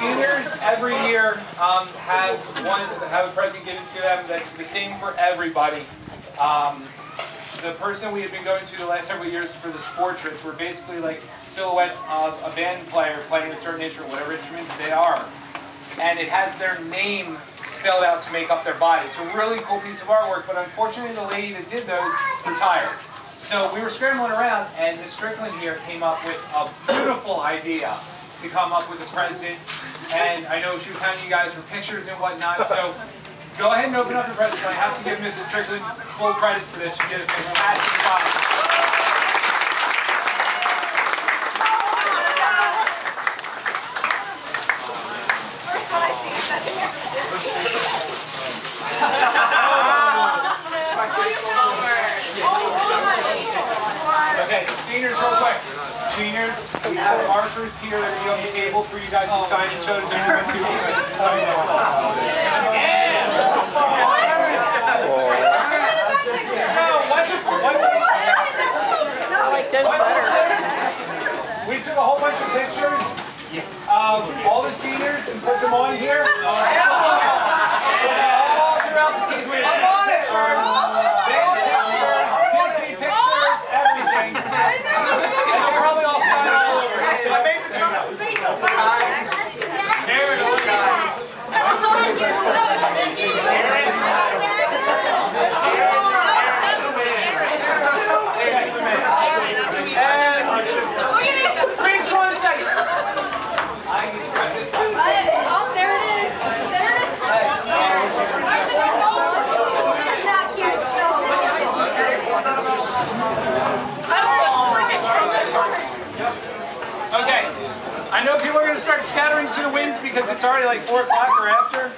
seniors every year have a present given to them that's the same for everybody. The person we have been going to the last several years for the portraits were basically like silhouettes of a band player playing a certain instrument, whatever instrument they are. And it has their name spelled out to make up their body. It's a really cool piece of artwork, but unfortunately the lady that did those retired. So we were scrambling around, and Ms. Strickland here came up with a beautiful idea to come up with a present. And I know she was having you guys for pictures and whatnot, so go ahead and open up the present. I have to give Mrs. Strickland full credit for this. She did a fantastic job. Okay, seniors, real quick. Seniors, we have markers here that will be on the table for you guys to sign each other's name. We took a whole bunch of pictures of all the seniors and put them on here. All throughout the season, we have pictures, Disney pictures, everything. And they'll probably all sign all over. There we go, guys. Okay, I know people are going to start scattering to the winds because it's already like 4 o'clock or after.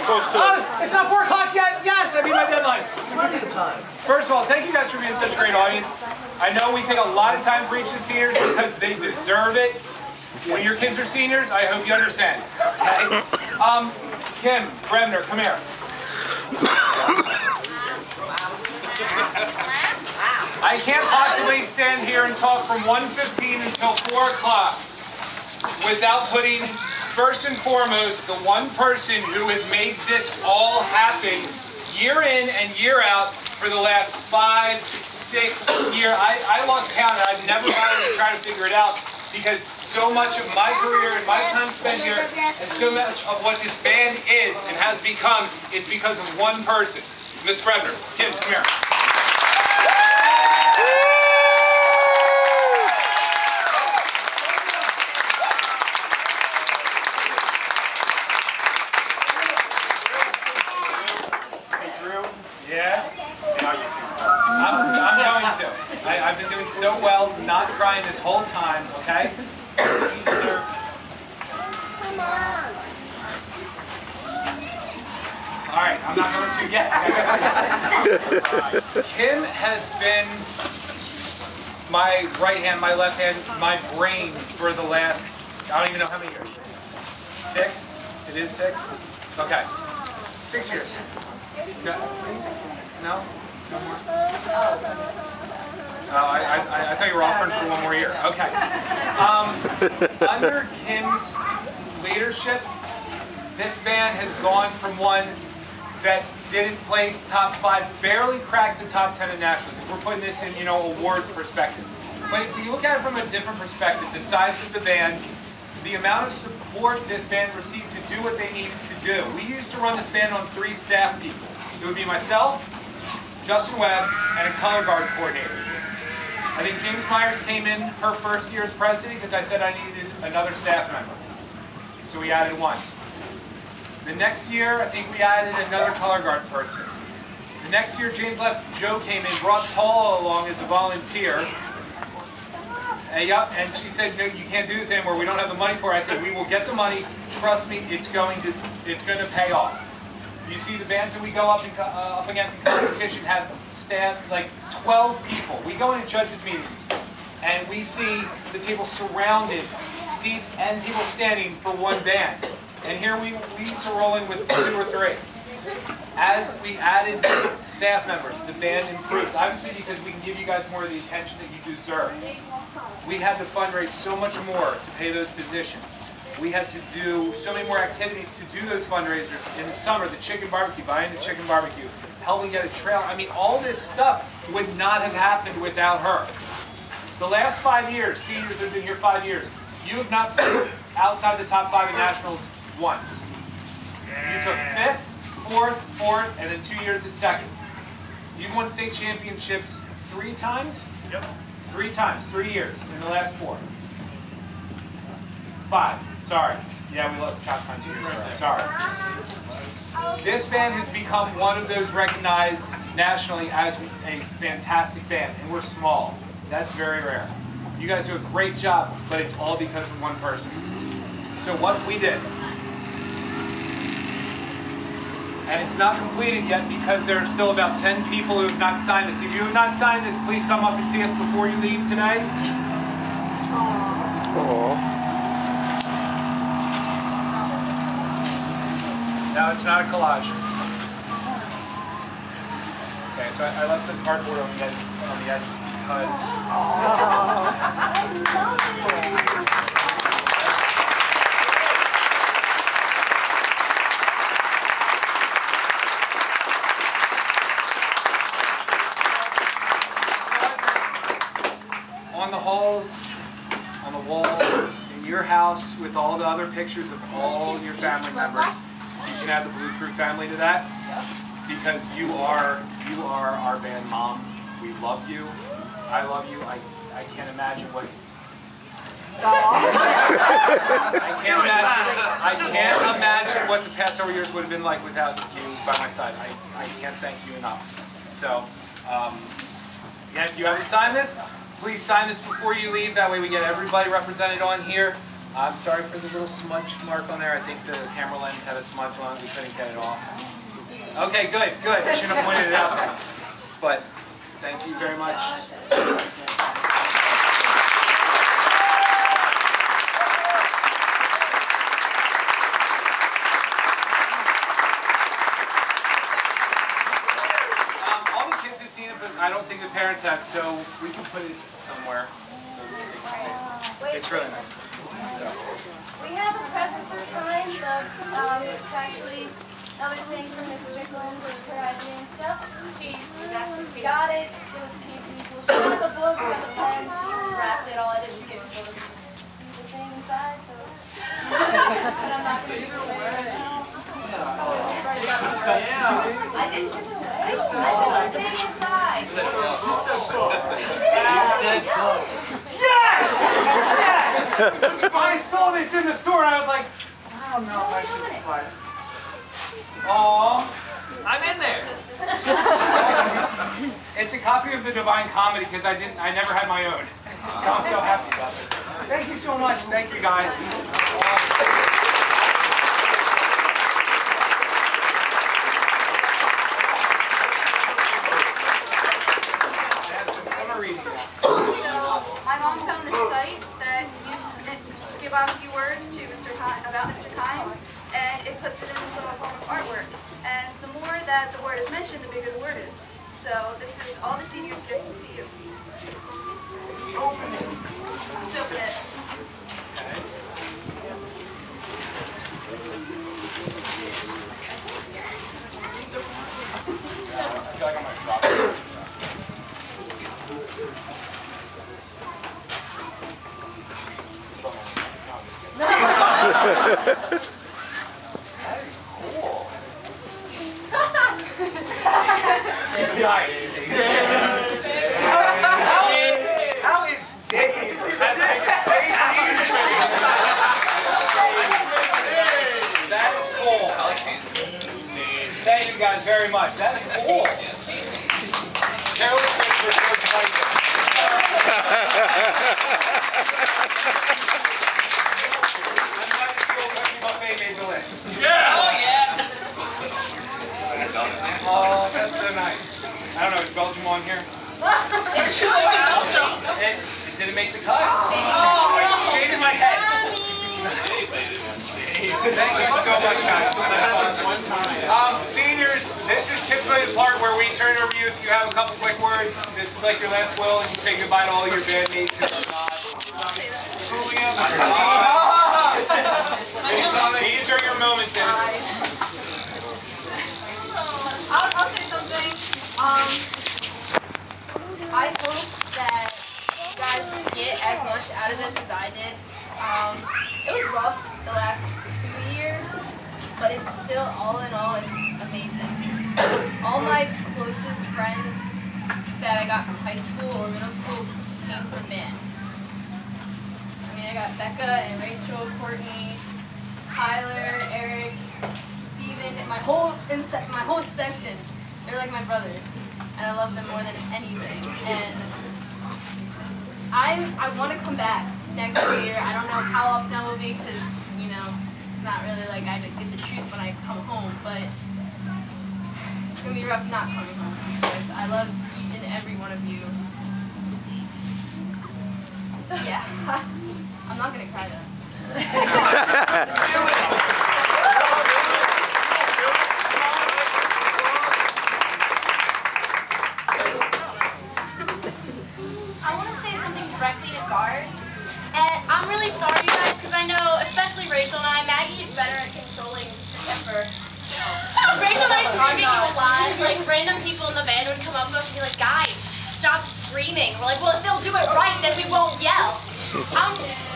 Oh, it's not 4 o'clock yet? Yes, I beat my deadline. First of all, thank you guys for being such a great audience. I know we take a lot of time for each of the seniors because they deserve it. When your kids are seniors, I hope you understand. Okay? Kim, Bremner, come here. I can't possibly stand here and talk from 1:15 until 4 o'clock without putting, first and foremost, the one person who has made this all happen year in and year out for the last 5, 6 years. I lost count and I've never bothered to try to figure it out because so much of my career and my time spent here and so much of what this band is and has become is because of one person. Miss Bremner. Kim, come here. Yes? I'm going to. I've been doing so well, not crying this whole time, okay? Alright, I'm not going to yet. Kim has been my right hand, my left hand, my brain for the last, I don't even know how many years. 6? It is 6? Okay. 6 years. Please? No? No more? I thought you were offering for 1 more year. Okay. Under Kim's leadership, this band has gone from one that didn't place top 5, barely cracked the top 10 in nationals. If we're putting this in, you know, awards perspective. But if you look at it from a different perspective, the size of the band, the amount of support this band received to do what they needed to do. We used to run this band on 3 staff people. It would be myself, Justin Webb, and a color guard coordinator. I think James Myers came in her first year as president because I said I needed another staff member. So we added 1. The next year, I think we added another color guard person. The next year, James left, Joe came in, brought Paula along as a volunteer. And she said, no, you can't do this anymore. We don't have the money for it. I said, we will get the money. Trust me, it's going to pay off. You see the bands that we go up against in competition have staff like 12 people. We go into judges' meetings and we see the table surrounded, seats and people standing for one band. And here we used to roll in with 2 or 3. As we added staff members, the band improved. Obviously because we can give you guys more of the attention that you deserve. We had to fundraise so much more to pay those positions. We had to do so many more activities to do those fundraisers. In the summer, the chicken barbecue, buying the chicken barbecue, helping get a trailer. I mean, all this stuff would not have happened without her. The last 5 years, seniors have been here 5 years, you have not placed outside the top 5 in nationals once. You took 5th, 4th, and then 2 years at 2nd. You've won state championships 3 times? Yep. 3 times, 3 years in the last 4. 5. Sorry. Yeah, we lost track time 2 years ago. Sorry. This band has become one of those recognized nationally as a fantastic band, and we're small. That's very rare. You guys do a great job, but it's all because of one person. So what we did, and it's not completed yet because there are still about 10 people who have not signed this. If you have not signed this, please come up and see us before you leave today. Aww. No, it's not a collage. Okay, so I left the cardboard on the edges because... On the halls, on the walls, in your house, with all the other pictures of all your family members, you can add the Blue Crew family to that, because you are our band mom. We love you. I love you. I can't imagine what. I can't imagine what the past several years would have been like without you by my side. I can't thank you enough. So, again, if you haven't signed this, please sign this before you leave. That way we get everybody represented on here. I'm sorry for the little smudge mark on there. I think the camera lens had a smudge on it. We couldn't get it off. Okay, good, good. I shouldn't have pointed it out there. But thank you very much. All the kids have seen it, but I don't think the parents have, so we can put it somewhere so they can see it. It's really nice. So. We have a present this time. It's actually another thing from Miss Strickland. It was her idea and stuff. She got it. It was Casey. Well, she got the book, she got the pen, she wrapped it all. I didn't get the thing inside, so. But I'm not going to give it away. I didn't give it away. I said the thing inside. You said book. Yes! Yes! I saw this in the store and I was like, I don't know if I should buy it. Aww. I'm in there. It's a copy of the Divine Comedy because I never had my own. So I'm so happy about this. Thank you so much. Thank you guys. My mom found this site that you give out a few words to about Mr. Kine, and it puts it in this little form of artwork. And the more that the word is mentioned, the bigger the word is. So this is all the seniors' gift to you. Open it. Just open it. I feel like I'm going to drop it. That is cool. Nice. How is Dave? That is cool. Thank you guys very much. That's cool. Carol's good for George Michael. Yeah. Oh yeah. Oh, that's so nice. I don't know, is Belgium on here? It didn't make the cut. Oh, you shaved my head. Thank you so much, guys. Seniors, this is typically the part where we turn over to you if you have a couple quick words. This is like your last will, and you say goodbye to all your bandmates who are not. Who we have? as much out of this as I did. It was rough the last 2 years, but it's still, all in all, it's amazing. All my closest friends that I got from high school or middle school came from band. I mean, I got Becca and Rachel, Courtney, Tyler, Eric, Steven, my whole section. They're like my brothers, and I love them more than anything. And I want to come back next year. I don't know how often I will be, because it's not really like I get the truth when I come home, but it's gonna be rough not coming home because I love each and every one of you. Yeah, I'm not gonna cry though. I want to say something directly to Guard. And I'm really sorry, you guys, because I know, especially Rachel and I, Maggie is better at controlling her temper. Rachel and I screaming you a lot. Like, random people in the band would come up to us and be like, guys, stop screaming. We're like, well, if they'll do it right, then we won't yell.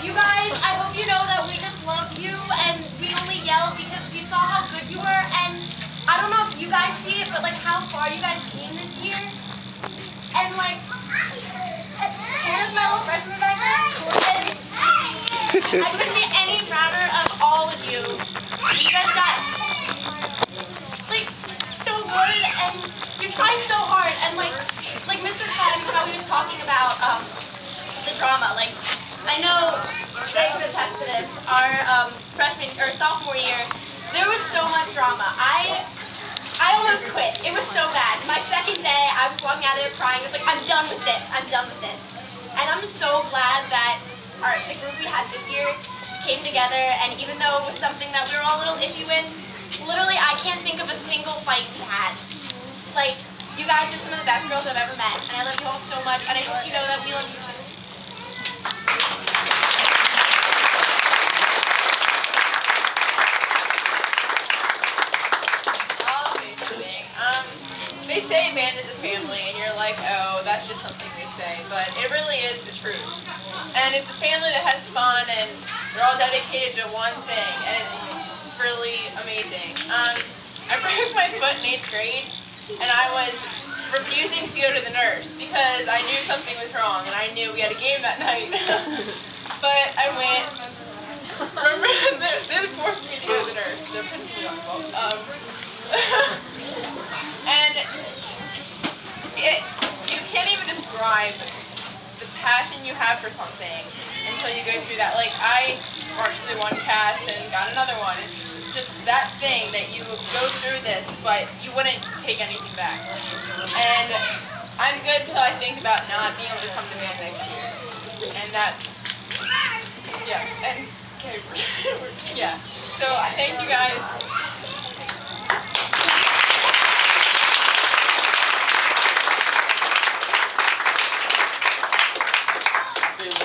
You guys, I hope you know that we just love you, and we only yelled because we saw how good you were, and I don't know if you guys see it, but like how far you guys came this year. And like, here's my little freshman back there. And I couldn't be any prouder of all of you. You guys got like so good, and you try so hard. And like Mr. Kyle, how he was talking about the drama. Like, I know they could attest to this. Our freshman or sophomore year, there was so much drama. I almost quit. It was so bad. My second day, I was walking out of there crying. I was like, I'm done with this. I'm done with this. And I'm so glad that the group we had this year came together. And even though it was something that we were all a little iffy with, literally, I can't think of a single fight we had. Like, you guys are some of the best girls I've ever met. And I love you all so much. And I hope you know that we love you too. They say band is a family, and you're like, oh, that's just something they say, but it really is the truth. And it's a family that has fun, and they're all dedicated to one thing, and it's really amazing. I broke my foot in 8th grade, and I was refusing to go to the nurse because I knew something was wrong, and I knew we had a game that night. But I went. Remember, they forced me to go to the nurse. Their principal got involved. And you can't even describe the passion you have for something until you go through that. Like, I marched through one cast and got another one. It's just that thing that you go through this, but you wouldn't take anything back. And I'm good till I think about not being able to come to band next year. And that's, yeah, and, okay, yeah. So, thank you guys.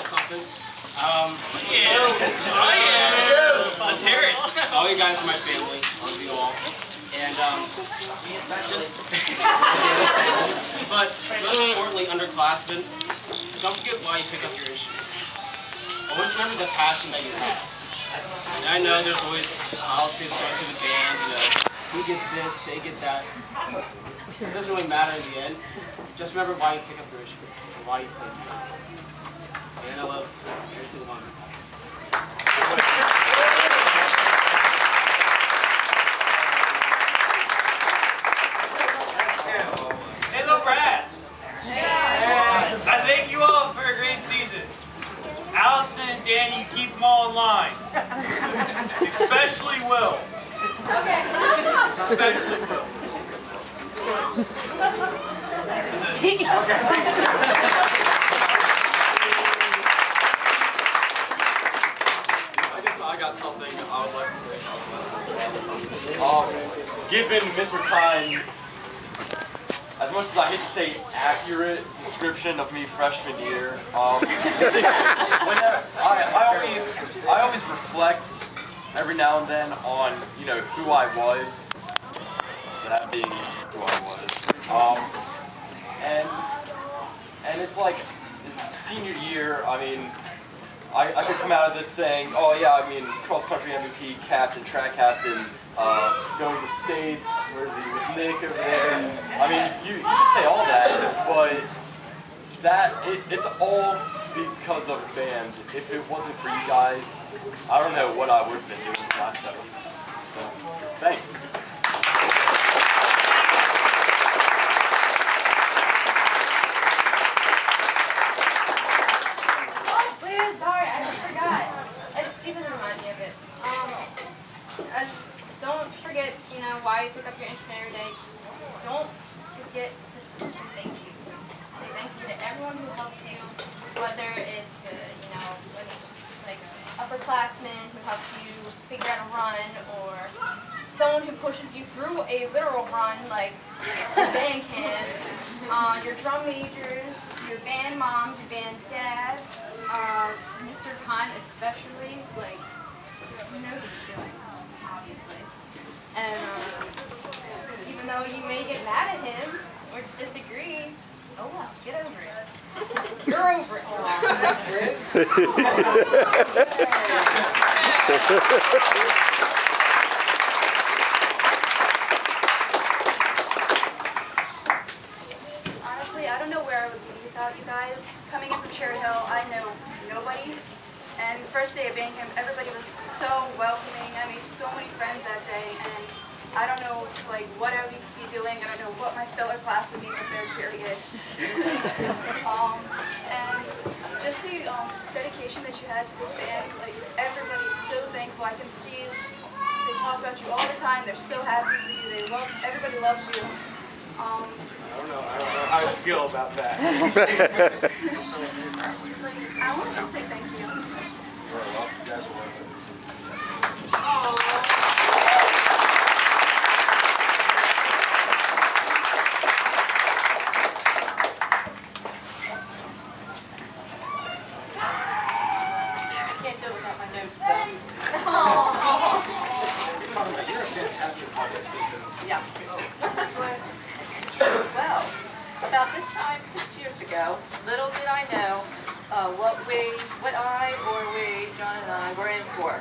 Something. Let's hear it. All you guys are my family. I love you all. And but most importantly, underclassmen, don't forget why you pick up your instruments. Always remember the passion that you have. And I know there's always politics going through the band. Who gets this? They get that. It doesn't really matter in the end. Just remember why you pick up your instruments and why you play music. And I love every single one of you guys. Hello, brass. Yes. I thank you all for a great season. Allison and Danny, keep them all in line. Especially Will. Okay. Especially Will. I got something I would like to say. Given Mr. Kine's, as much as I hate to say accurate description of me freshman year, I always reflect every now and then on who I was, that being who I was, and it's like is senior year. I mean, I could come out of this saying, oh yeah, I mean, cross-country MVP, captain, track captain, going to States, where's he, with Nick over there. I mean, you could say all that, but it's all because of the band. If it wasn't for you guys, I don't know what I would have been doing the last 7 years. So, thanks. Sorry, I forgot. Stephen reminded me of it. Don't forget, why you pick up your instrument every day. Don't forget to say thank you. Say thank you to everyone who helps you, whether it's, like upperclassmen who helps you figure out a run, or someone who pushes you through a literal run, like your band camp, your drum majors, your band moms, your band dads, Mr. Khan especially, like, you know what he's doing, obviously. And even though you may get mad at him or disagree, oh well, get over it. You're over it. Thanks, Liz. Honestly, I don't know where I would be without you guys. Coming in from Cherry Hill, I know nobody. And the first day of band camp, everybody was so welcoming. I made so many friends that day, and I don't know what I would be doing. I don't know what my filler class would be for third period. And just the dedication that you had to this band, everybody's so thankful. I can see they talk about you all the time. They're so happy for you. Everybody loves you. I don't know how I feel about that. I want to just say thank you. You're welcome. You guys are welcome. Can't do it without my notes, though. You're a fantastic podcast speaker. Yeah. Well, about this time 6 years ago, little did I know what I, John and I, were in for.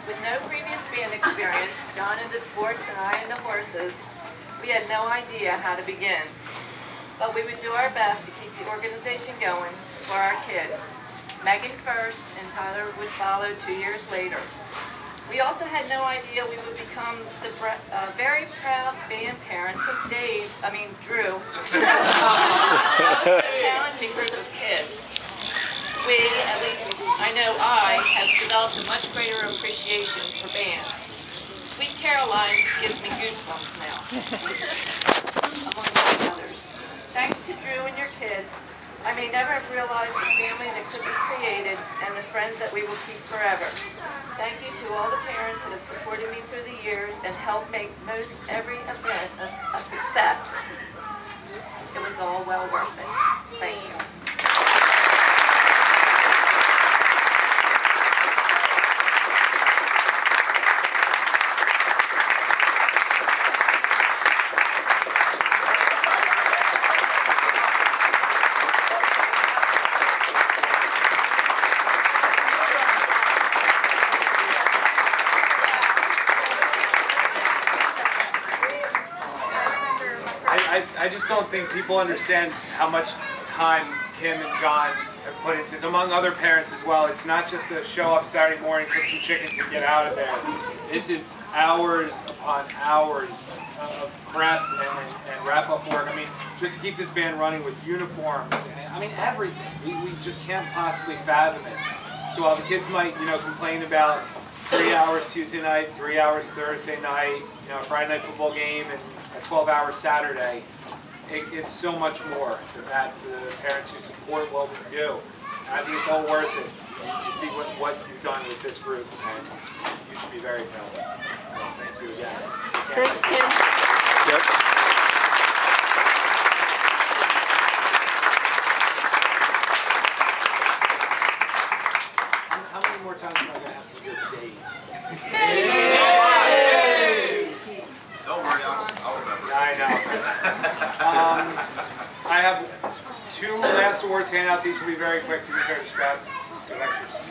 With no previous band experience, John into sports and I into horses, we had no idea how to begin. But we would do our best to keep the organization going for our kids. Megan first, and Tyler would follow 2 years later. We also had no idea we would become the very proud band parents of Drew, a challenging group of kids. We, at least I know I, have developed a much greater appreciation for band. Sweet Caroline gives me goosebumps now, among many others. Thanks to Drew and your kids, I may never have realized the family that Chris has created and the friends that we will keep forever. Thank you to all the parents that have supported me through the years and helped make most every event a success. It was all well worth it. Thank you. I just don't think people understand how much time Kim and John have put into this, among other parents as well. It's not just a show up Saturday morning, cook some chickens, and get out of there. This is hours upon hours of prep and wrap-up work. I mean, just to keep this band running with uniforms, I mean, everything. We just can't possibly fathom it. So while the kids might, complain about 3 hours Tuesday night, 3 hours Thursday night, Friday night football game, and a 12-hour Saturday, it's so much more than that for the parents who support what we do. And I think it's all worth it. You see what you've done with this group, and you should be very proud of it. So thank you again. Thanks, Kim. Yep. How many more times am I going to have to hear Dave? Don't worry, I'll remember. I know. I have 2 last awards handout. These will be very quick to be fair. Just grab your seats.